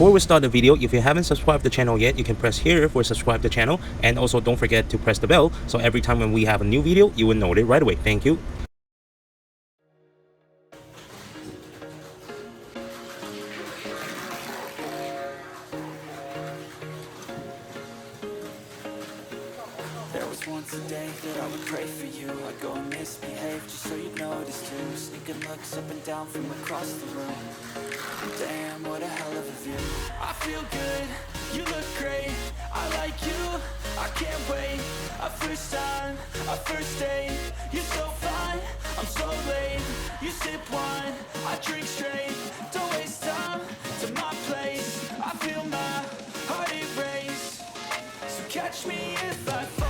before we start the video, if you haven't subscribed the channel yet, you can press here for subscribe the channel, and also don't forget to press the bell so every time when we have a new video, you will know it right away. Thank you. There was once a day that I would pray for you. I'd go and misbehave just so you'd notice too. Sneaking looks up and down from across the room. Damn, what a hell of a view. I feel good, you look great. I like you, I can't wait. A first time, a first date. You're so fine, I'm so late. You sip wine, I drink straight. Don't waste time to my place. I feel my heart erase. So catch me if I fall.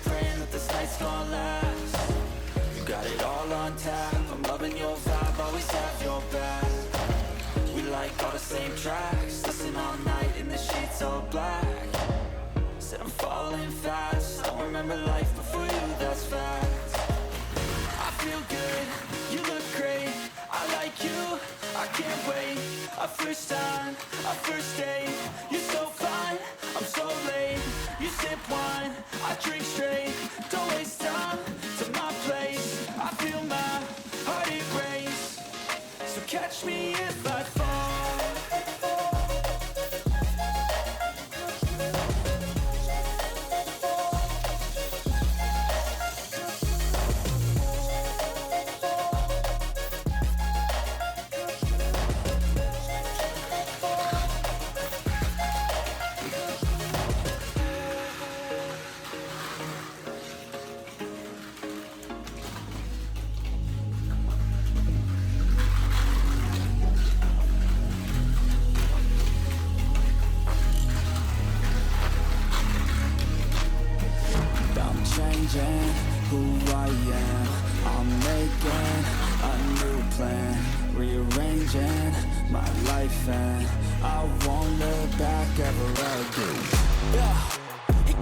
Praying that this night's gonna last. You got it all on tap. I'm loving your vibe, always have your back. We like all the same tracks. Listen all night in the sheets all black. Said I'm falling fast. Don't remember life before you, that's fact. I feel good, you look great. I like you, I can't wait. A first time, a first date. You're so fine, I'm so late. You sip wine, I drink straight. Don't waste time to my place. I feel my heart erase. So catch me if I fall. Changing who I am, I'm making a new plan, rearranging my life and I won't look back ever again. Yeah,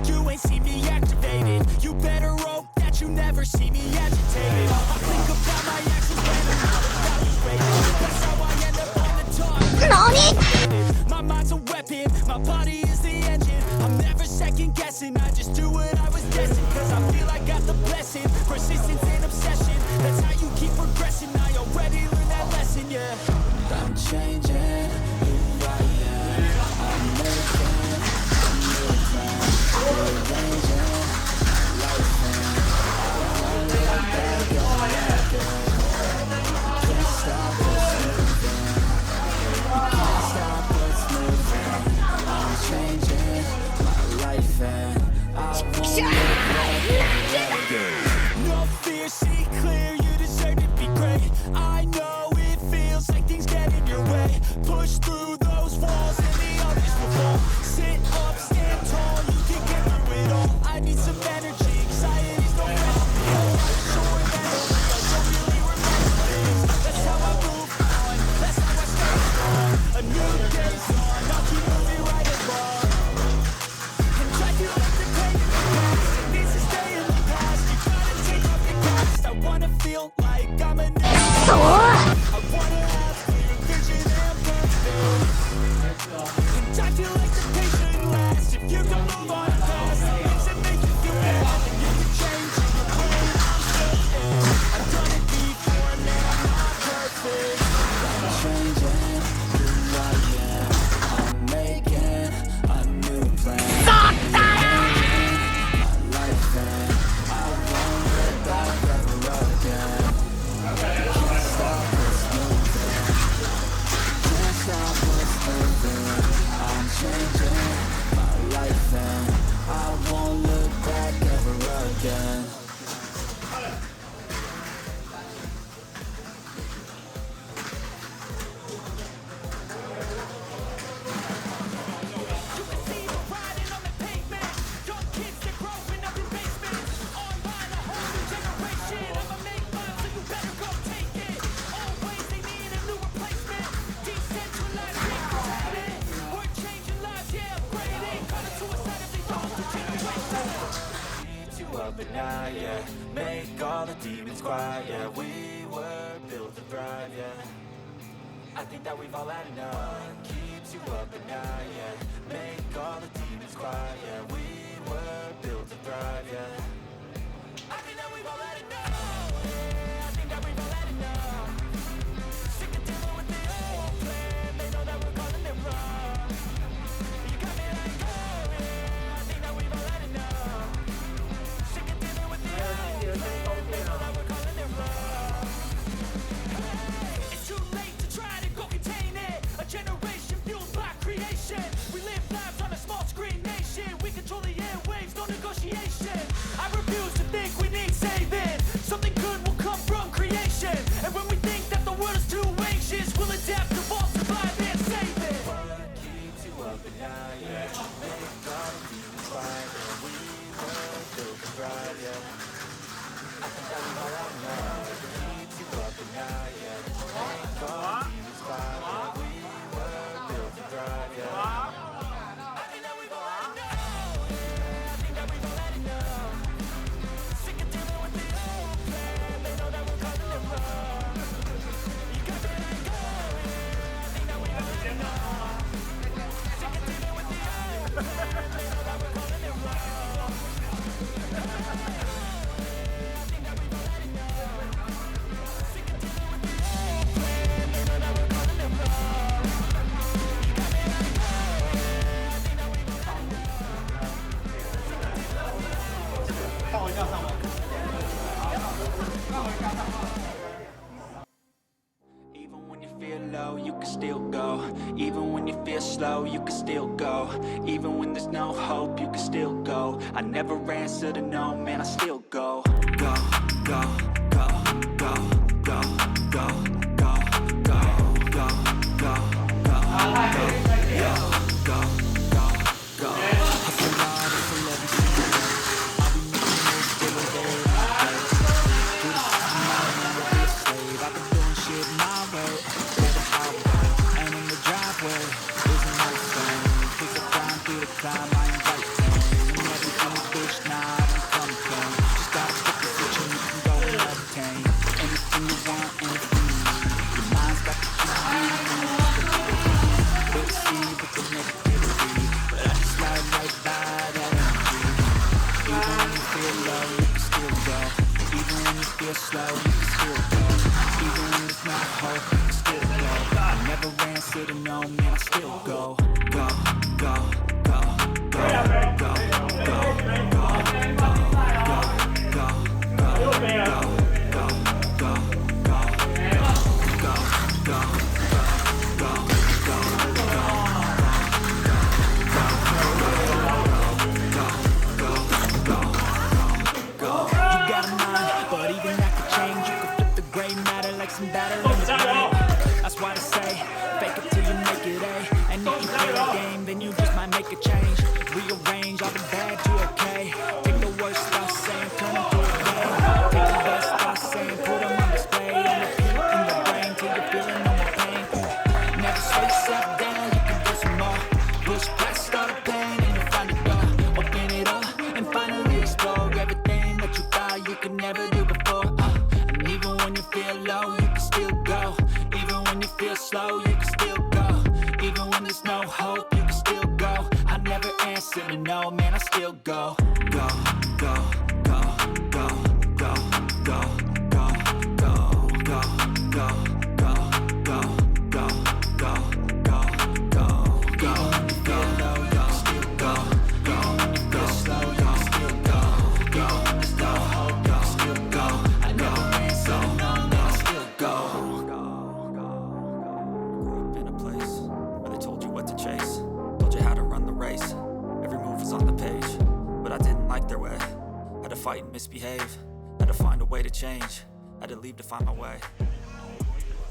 you ain't see me activated. You better hope that you never see me agitated. I think about my actions when I'm out of evaluated. That's how I end up on the top. NANI? My mind's a weapon, my body is the engine. I'm never second guessing, I just do what I was destined. Cause I feel I got the blessing, persistence and obsession. That's how you keep progressing, I already learned that lesson, yeah. I'm changing who I am, I'm making a new plan, rearranging life and I won't look back again. Can't stop what's moving, you can't stop what's moving. I'm changing my life and I won't look back again. No fear, see clear, you deserve to be great. I know it feels like things get in your way. Push through those walls and the others will fall. Sit up, stand tall, you can get through it all. I need some energy, anxiety's no friend. Sure mentally, I don't really remember things. That's how I move on, that's how I stay strong. A new day's on, I'll keep moving right along. And try to let the pain in the past, it needs to stay in the past. You gotta take off your cast. I wanna feel like I'm a new I wanna have clear vision and purpose. And I feel like the pain shouldn't last. If you can move on past things that make you feel bad, then you can change it. I'm certain I've done it before, man, I'm not perfect. I'm changing who I am, I'm making a new plan. My life and I won't look back ever again. Can't stop night, yeah. Make all the demons quiet, yeah. We were built to thrive, yeah. I think that we've all had enough. What keeps you up at night, yeah. Make all the demons quiet, yeah. We were built to thrive, yeah. I think that we've all had enough. Yeah, I think that we've all had enough. Sick of dealing with the old plan. They know that we're calling it wrong. You got me like, oh yeah. I think that we've all had enough. Sick of dealing with the old plan. They know that we're calling it wrong. Hey, it's too late to try to go contain it. A generation fueled by creation. We live lives on a small screen nation. We control the airwaves, no negotiation. I refuse to think we need saving. Something good will come from creation. And when we think that the world is too anxious, we'll adapt, evolve, survive, and save it. What keeps you up at night, yeah. Make all the demons quiet, yeah. We were built to thrive, yeah. I think that we've all had enough. What keeps you up at night, yeah. Make all the demons quiet, yeah. We were built to thrive, yeah. I think that we've all had enough. Yeah, I think that we've all had enough. Sick of dealing with the old plan. They know that we're calling it wrong. You got me like, oh yeah. I think that we've all had enough. Sick of dealing with the old plan. They know that we're calling it wrong. I think that we've all had enough. Sick of dealing with the old plan. They know that we're calling it wrong. You got me like, oh yeah. I think that we've all had enough. Even when you feel low, you can still go. Even when you feel slow, you can still go. Even when there's no hope, you can still go. I never answer to no, man, I still go. Go, go, go, go, go, go, go, go, go, go, go, go, go, go. Hustle hard, hustle every single day. I'll be making moves till I'm dead. Do the system, I don't wanna be a slave. I've been doing shit my way, or the highway. And in the driveway is a nice thing. Take the time through the climb, I ain't right thing. And everything is bitch, nah, I don't complain. Just gotta flip the switch and you can go and obtain anything you want, anything you need. Your mind's got the key, we'll see with the negativity. But I just slide right by that energy. Even when you feel low, you can still go. Even when you feel slow, you can still go. Even when there's no hope, you can still go. I never answer to no, man, I still go. Go, go, go, go, go, go, go, go, go, go, go, some batter in the brain. That's why they say, fake it till you make it A. And if you play the game, then you just might make a change. Rearrange all the bad to okay. Take the worst thoughts saying, turn them to a game. Take the best thoughts saying, put them on display. And repeat in your brain till you're feeling no more pain. Never slow yourself down, you can do some more. Push past all the pain and you'll find a door. Open it up and finally explore everything that you thought you could never do before. And even when you feel low, you can still go. Even when you feel slow, you can still go. Even when there's no hope, you can still go. I never answer to no, man, I still go. Go, go, go, go, go, go, go, go, go, go, go, go, go, go, go, go, go. Even when you feel low, you can still go. Even when you feel slow, you can still go. Even when there's no hope, you can still go. I never answer to no, man, I still go. Grew up in a place where they told you what to chase, told you how to run the race. Every move was on the page, but I didn't like their way. Had to fight and misbehave, had to find a way to change, had to leave to find my way.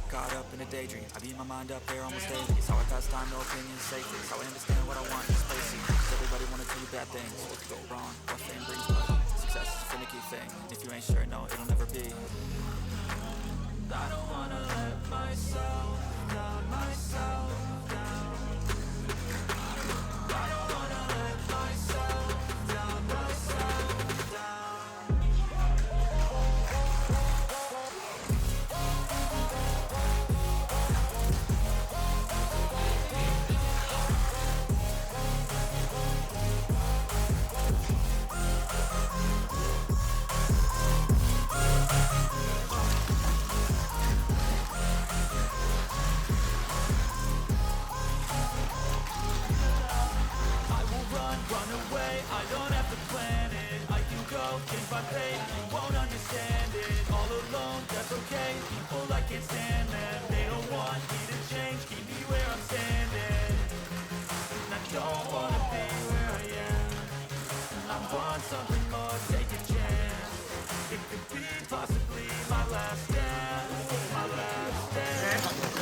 Caught up in a daydream, I beat my mind up there almost daily. It's how I pass time, no opinions, safely. It's how I understand what I want in this place. Cause everybody wanna tell you bad things, what could go wrong, what fame brings, but success is a finicky thing. If you ain't sure, no, it'll never be. I don't wanna let myself down, myself down. I don't wanna let myself down, myself down. find pain, you won't understand it. All alone, that's okay. People, I can't stand them. They don't want me to change, keep me where I'm standing. And I don't wanna be where I am. I want something more, take a chance. It could be possibly my last dance, my last dance.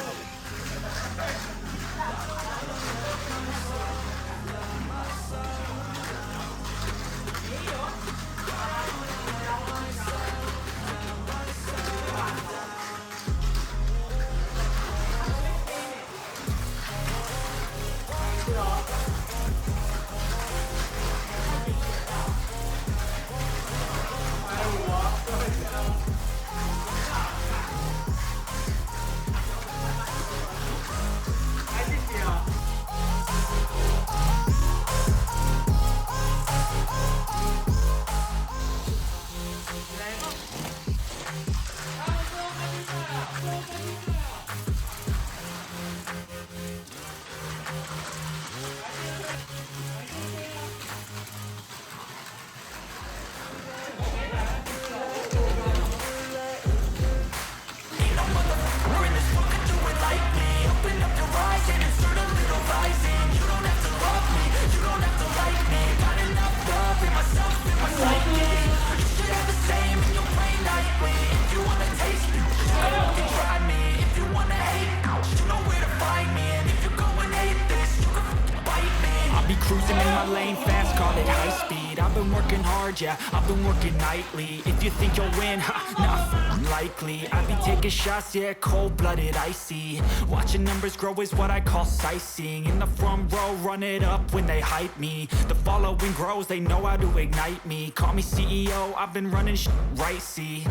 Cruising in my lane fast, call it high speed. I've been working hard, yeah, I've been working nightly. If you think you'll win, ha, nah, unlikely. I be taking shots, yeah, cold-blooded, icy. Watching numbers grow is what I call sightseeing. In the front row, run it up when they hype me. The following grows, they know how to ignite me. Call me CEO, I've been running right, see.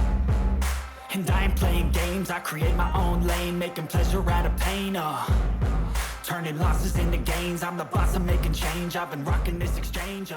And I ain't playing games, I create my own lane, making pleasure out of pain, turning losses into gains. I'm the boss, I'm making change. I've been rocking this exchange,